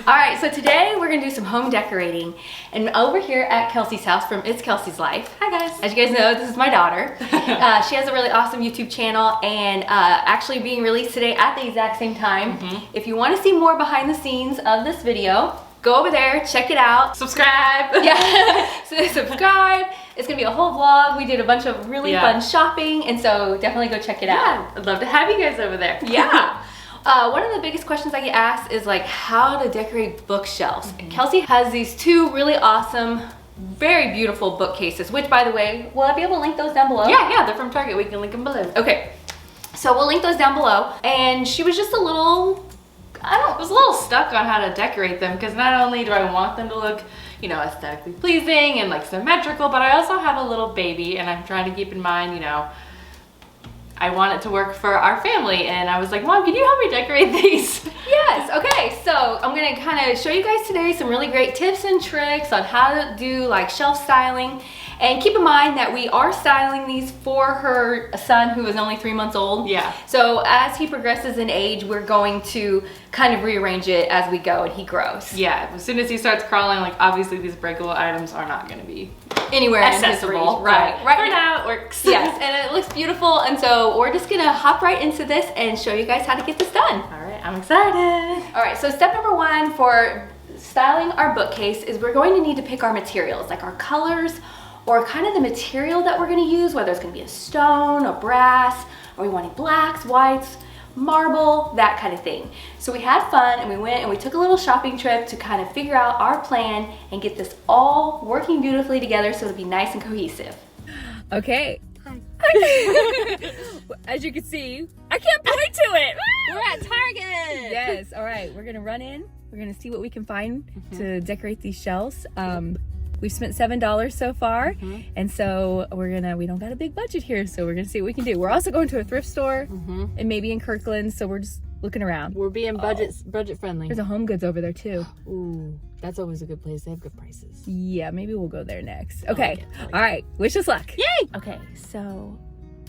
All right, so today we're gonna do some home decorating. And over here at Kelsey's house from It's Kelsey's Life. Hi guys. As you guys know, this is my daughter. She has a really awesome YouTube channel and actually being released today at the exact same time. If you wanna see more behind the scenes of this video, go over there, check it out. Subscribe. Yeah, so subscribe. It's gonna be a whole vlog. We did a bunch of really fun shopping, and so definitely go check it out. I'd love to have you guys over there. Yeah. One of the biggest questions I get asked is like how to decorate bookshelves. Kelsey has these two really awesome, very beautiful bookcases, which by the way, will I be able to link those down below? Yeah, they're from Target. We can link them below. Okay, so we'll link those down below. And she was just a little, I was a little stuck on how to decorate them because not only do I want them to look, you know, aesthetically pleasing and like symmetrical, but I also have a little baby and I'm trying to keep in mind, you know, I want it to work for our family. And I was like, Mom, can you help me decorate these? Yes, okay, so I'm gonna kind of show you guys today some really great tips and tricks on how to do like shelf styling. And keep in mind that we are styling these for her son who is only 3 months old. Yeah. So as he progresses in age, we're going to kind of rearrange it as we go and he grows. Yeah, as soon as he starts crawling, like obviously these breakable items are not gonna be anywhere accessible. Right. For now it works. Yes, and it looks beautiful. And so we're just gonna hop right into this and show you guys how to get this done. All right, I'm excited. All right, so step number one for styling our bookcase is we're going to need to pick our materials, like our colors, or kind of the material that we're gonna use, whether it's gonna be a stone, a brass, or we want blacks, whites, marble, that kind of thing. So we had fun and we went and we took a little shopping trip to kind of figure out our plan and get this all working beautifully together so it'll be nice and cohesive. Okay. As you can see, I can't point to it. We're at Target. Yes, all right, we're gonna run in. We're gonna see what we can find to decorate these shelves. We've spent $7 so far, and so we don't got a big budget here, so we're gonna see what we can do. We're also going to a thrift store, and maybe in Kirkland, so we're just looking around. We're being budget friendly. There's a Home Goods over there too. Ooh, that's always a good place. They have good prices. Yeah, maybe we'll go there next. Okay, all right, wish us luck. Yay! Okay, so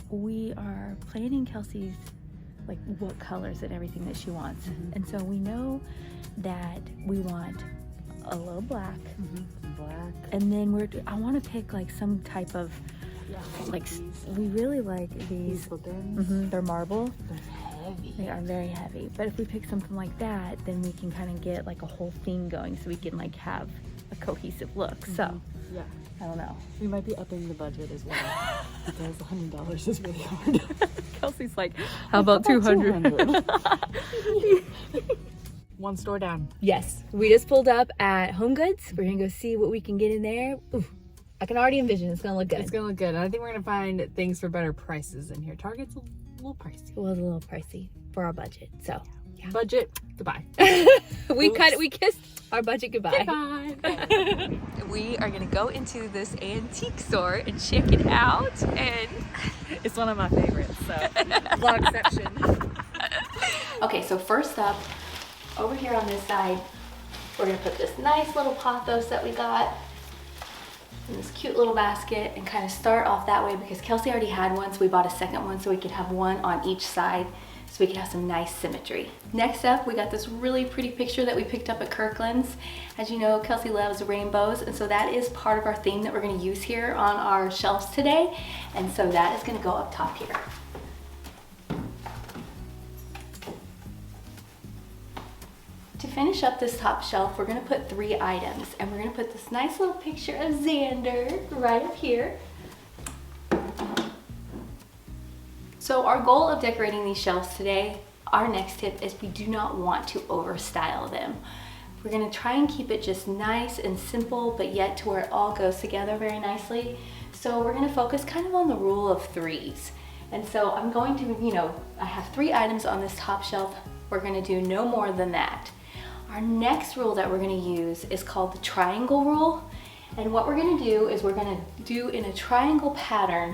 we are planning Kelsey's, like what colors and everything that she wants. And so we know that we want a little black, and then I want to pick like some type of like we really like these. They're marble. They're heavy. They are very heavy, but if we pick something like that, then we can kind of get like a whole theme going, so we can like have a cohesive look. So yeah, I don't know. We might be upping the budget as well because $100 is really hard. Kelsey's like, how about 200? One store down. Yes, we just pulled up at Home Goods. We're gonna go see what we can get in there. Ooh, I can already envision it's gonna look good. It's gonna look good. And I think we're gonna find things for better prices in here. Target's a little pricey. It was a little pricey for our budget, so yeah. Budget goodbye. we kissed our budget goodbye. Goodbye. We are gonna go into this antique store and check it out, and It's one of my favorites. So vlog section. Okay, so first up, over here on this side, we're gonna put this nice little pothos that we got in this cute little basket and kind of start off that way because Kelsey already had one, so we bought a second one so we could have one on each side so we could have some nice symmetry. Next up, we got this really pretty picture that we picked up at Kirkland's. As you know, Kelsey loves rainbows, and so that is part of our theme that we're gonna use here on our shelves today. And so that is gonna go up top here. To finish up this top shelf, we're gonna put 3 items, and we're gonna put this nice little picture of Xander right up here. So our goal of decorating these shelves today, our next tip is we do not want to overstyle them. We're gonna try and keep it just nice and simple, but yet to where it all goes together very nicely. So we're gonna focus kind of on the rule of 3s. And so I'm going to, I have 3 items on this top shelf. We're gonna do no more than that. Our next rule that we're gonna use is called the triangle rule. And what we're gonna do is we're gonna do in a triangle pattern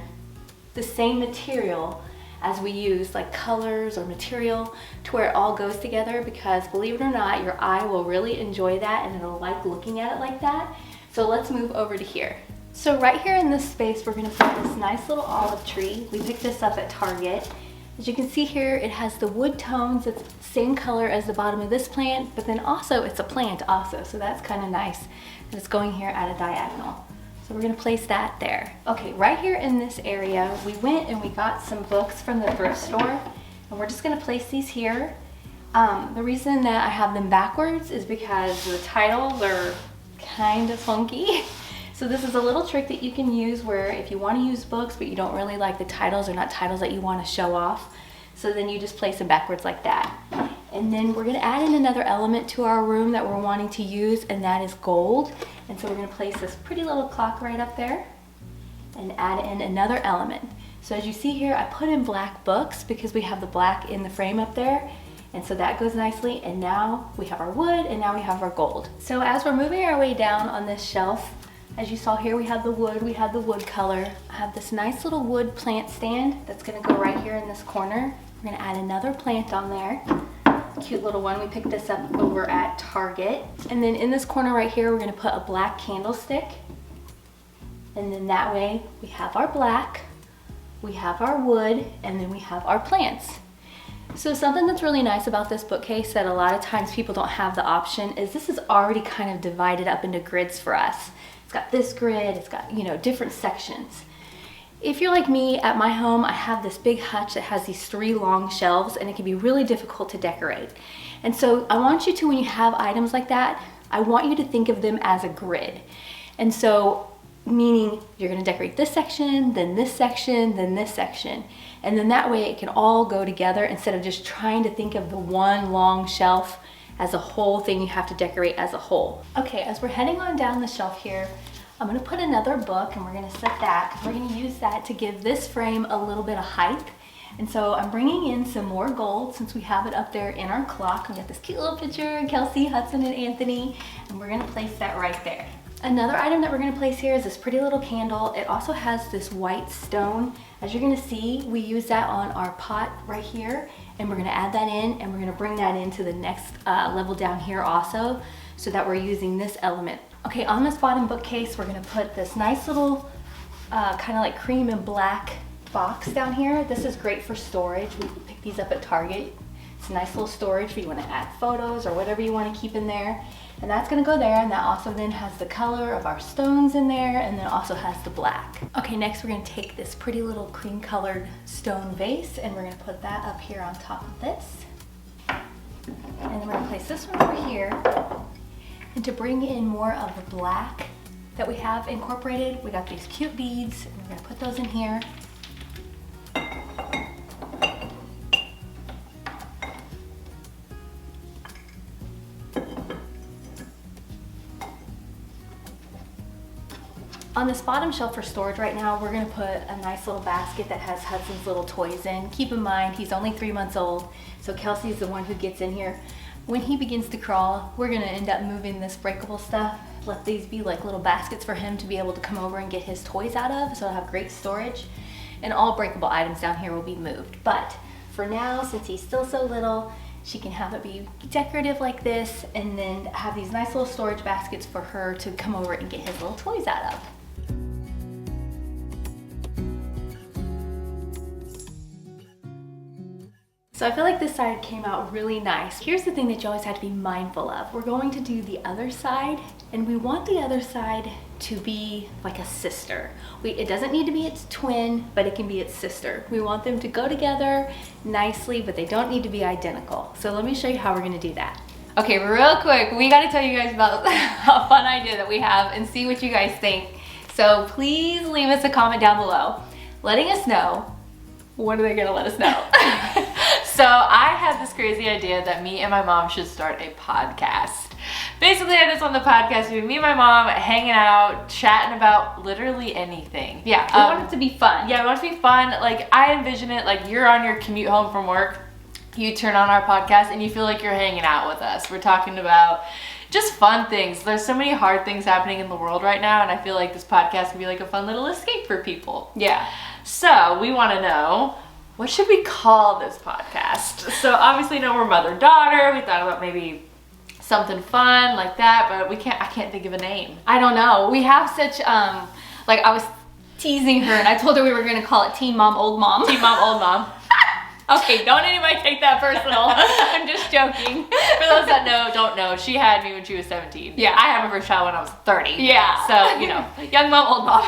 the same material as we use like colors or material to where it all goes together, because believe it or not, your eye will really enjoy that and it'll like looking at it like that. So let's move over to here. So right here in this space, we're gonna put this nice little olive tree. We picked this up at Target. As you can see here, it has the wood tones. It's the same color as the bottom of this plant, but then also it's a plant also, so that's kind of nice. And it's going here at a diagonal. So we're gonna place that there. Okay, right here in this area, we went and we got some books from the thrift store, and we're just gonna place these here. The reason that I have them backwards is because the titles are kind of funky. So this is a little trick that you can use where if you want to use books but you don't really like the titles or not titles that you want to show off, so then you just place them backwards like that. And then we're going to add in another element to our room that we're wanting to use, and that is gold. And so we're going to place this pretty little clock right up there and add in another element. So as you see here, I put in black books because we have the black in the frame up there. And so that goes nicely, and now we have our wood and now we have our gold. So as we're moving our way down on this shelf, as you saw here, we have the wood color. I have this nice little wood plant stand that's gonna go right here in this corner. We're gonna add another plant on there. Cute little one. We picked this up over at Target. And then in this corner right here, we're gonna put a black candlestick. And then that way we have our black, we have our wood, and then we have our plants. So something that's really nice about this bookcase that a lot of times people don't have the option is this is already kind of divided up into grids for us. It's got this grid, it's got, you know, different sections. If you're like me, at my home, I have this big hutch that has these 3 long shelves, and it can be really difficult to decorate. And so I want you to, when you have items like that, I want you to think of them as a grid. And so, meaning you're gonna decorate this section, then this section, then this section. And then that way it can all go together instead of just trying to think of the one long shelf as a whole thing you have to decorate as a whole. Okay, as we're heading on down the shelf here, I'm gonna put another book and we're gonna set that, because we're gonna use that to give this frame a little bit of height. And so I'm bringing in some more gold since we have it up there in our clock. We got this cute little picture, Kelsey, Hudson, and Anthony, and we're gonna place that right there. Another item that we're gonna place here is this pretty little candle. It also has this white stone. As you're gonna see, we use that on our pot right here, and we're gonna add that in, and we're gonna bring that into the next level down here also, so that we're using this element. Okay, on this bottom bookcase, we're gonna put this nice little kind of like cream and black box down here. This is great for storage. We picked these up at Target. It's a nice little storage if you wanna add photos or whatever you wanna keep in there. And that's gonna go there, and that also then has the color of our stones in there, and then also has the black. Okay, next we're gonna take this pretty little cream colored stone vase, and we're gonna put that up here on top of this. And then we're gonna place this one over here. And to bring in more of the black that we have incorporated, we got these cute beads, and we're gonna put those in here. On this bottom shelf for storage right now, we're gonna put a nice little basket that has Hudson's little toys in. Keep in mind, he's only 3 months old, so Kelsey's the one who gets in here. When he begins to crawl, we're gonna end up moving this breakable stuff. Let these be like little baskets for him to be able to come over and get his toys out of, so he'll have great storage. And all breakable items down here will be moved. But for now, since he's still so little, she can have it be decorative like this, and then have these nice little storage baskets for her to come over and get his little toys out of. So I feel like this side came out really nice. Here's the thing that you always have to be mindful of. We're going to do the other side, and we want the other side to be like a sister. It doesn't need to be its twin, but it can be its sister. We want them to go together nicely, but they don't need to be identical. So let me show you how we're gonna do that. Okay, real quick, we gotta tell you guys about a fun idea that we have and see what you guys think. So please leave us a comment down below, letting us know, what are they gonna let us know? So I had this crazy idea that me and my mom should start a podcast. Basically, I just on the podcast, me and my mom hanging out, chatting about literally anything. Yeah, we want it to be fun. Yeah, we want it to be fun. Like, I envision it like you're on your commute home from work, you turn on our podcast and you feel like you're hanging out with us. We're talking about just fun things. There's so many hard things happening in the world right now, and I feel like this podcast can be like a fun little escape for people. Yeah. So we want to know, what should we call this podcast? So obviously, no, we're mother-daughter. We thought about maybe something fun like that, but I can't think of a name. I don't know. We have such, like I was teasing her and I told her we were gonna call it Teen Mom, Old Mom. Teen Mom, Old Mom. Okay, don't anybody take that personal. I'm just joking. For those that don't know, she had me when she was 17. Yeah. I had my first child when I was 30. Yeah. So, you know, young mom, old mom.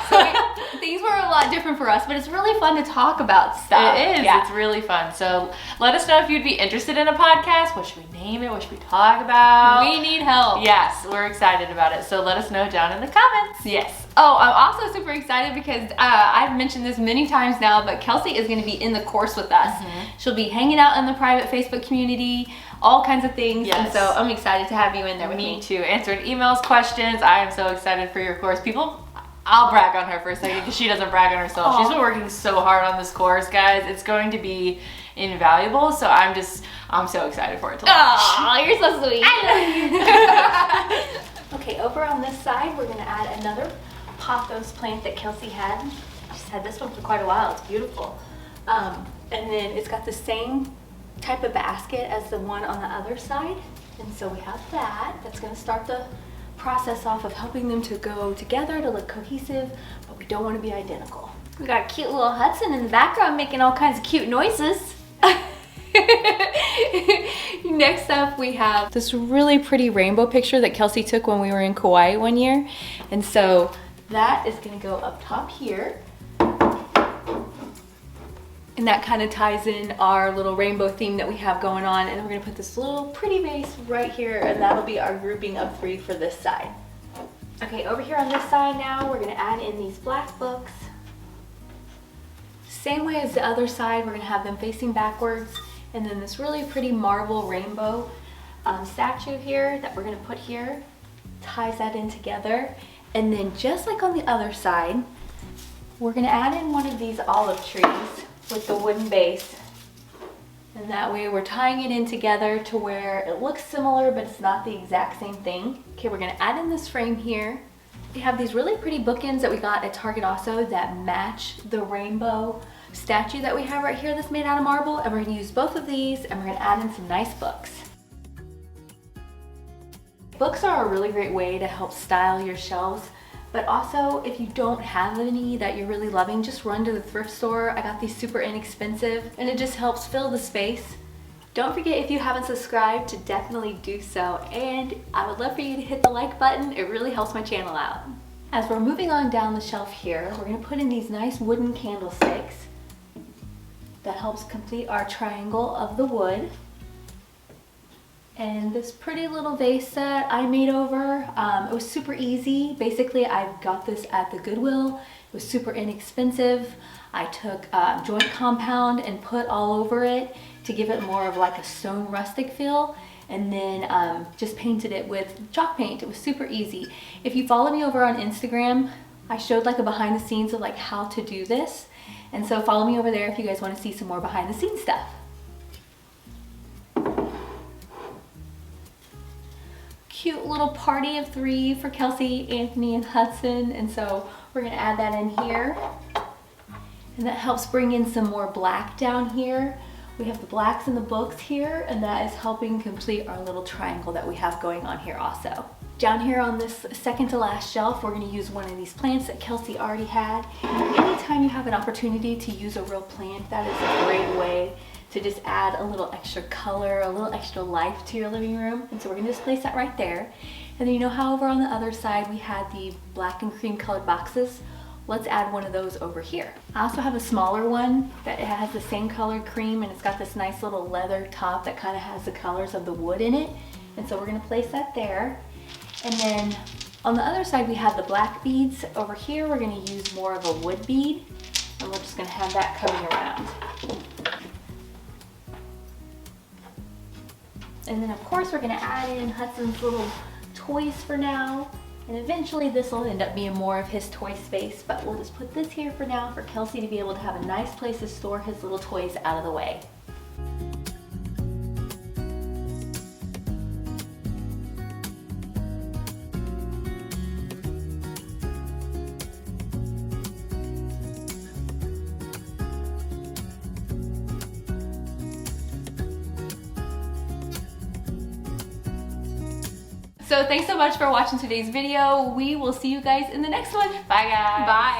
Things were a lot different for us, but it's really fun to talk about stuff. It is. Yeah. It's really fun. So let us know if you'd be interested in a podcast. What should we name it? What should we talk about? We need help. Yes, we're excited about it. So let us know down in the comments. Yes. Oh, I'm also super excited because I've mentioned this many times now, but Kelsey is going to be in the course with us. She'll be hanging out in the private Facebook community, all kinds of things. Yes. And so I'm excited to have you in there with me. Me too. Answering emails, questions. I am so excited for your course. I'll brag on her for a second because she doesn't brag on herself. Aww. She's been working so hard on this course, guys. It's going to be invaluable. So I'm so excited for it to launch. Oh, you're so sweet. I love you. Okay, over on this side, we're going to add another pothos plant that Kelsey had. She's had this one for quite a while. It's beautiful. And then it's got the same type of basket as the one on the other side. And so we have that. That's going to start the process off of helping them to go together to look cohesive, but we don't want to be identical. We got cute little Hudson in the background making all kinds of cute noises. Next up, we have this really pretty rainbow picture that Kelsey took when we were in Kauai one year. And so that is going to go up top here. And that kind of ties in our little rainbow theme that we have going on. And then we're going to put this little pretty vase right here, and that'll be our grouping of 3 for this side. Okay, over here on this side now, we're going to add in these black books. Same way as the other side, we're going to have them facing backwards. And then this really pretty marble rainbow statue here that we're going to put here ties that in together. And then just like on the other side, we're going to add in one of these olive trees with the wooden base. And that way we're tying it in together to where it looks similar, but it's not the exact same thing. Okay, we're going to add in this frame here. We have these really pretty bookends that we got at Target also that match the rainbow statue that we have right here that's made out of marble, and we're going to use both of these, and we're going to add in some nice books. Books are a really great way to help style your shelves, but also if you don't have any that you're really loving, just run to the thrift store. I got these super inexpensive, and it just helps fill the space. Don't forget, if you haven't subscribed, to definitely do so, and I would love for you to hit the like button. It really helps my channel out. As we're moving on down the shelf here, we're going to put in these nice wooden candlesticks. That helps complete our triangle of the wood. And this pretty little vase set I made over, it was super easy. Basically, I got this at the Goodwill. It was super inexpensive. I took joint compound and put all over it to give it more of like a stone rustic feel, and then just painted it with chalk paint. It was super easy. If you follow me over on Instagram, I showed like a behind the scenes of like how to do this. And so follow me over there if you guys want to see some more behind the scenes stuff. Cute little party of 3 for Kelsey, Anthony, and Hudson. And so we're going to add that in here. And that helps bring in some more black down here. We have the blacks in the books here, and that is helping complete our little triangle that we have going on here also. Down here on this second to last shelf, we're going to use one of these plants that Kelsey already had. Anytime you have an opportunity to use a real plant, that is a great way to just add a little extra color, a little extra life to your living room. And so we're going to just place that right there. And then you know how over on the other side we had the black and cream colored boxes? Let's add one of those over here. I also have a smaller one that it has the same colored cream, and it's got this nice little leather top that kind of has the colors of the wood in it. And so we're going to place that there. And then on the other side we have the black beads. Over here we're going to use more of a wood bead, and we're just going to have that coming around. And then of course we're going to add in Hudson's little toys for now, and eventually this will end up being more of his toy space, but we'll just put this here for now for Kelsey to be able to have a nice place to store his little toys out of the way. So thanks so much for watching today's video. We will see you guys in the next one. Bye, guys. Bye.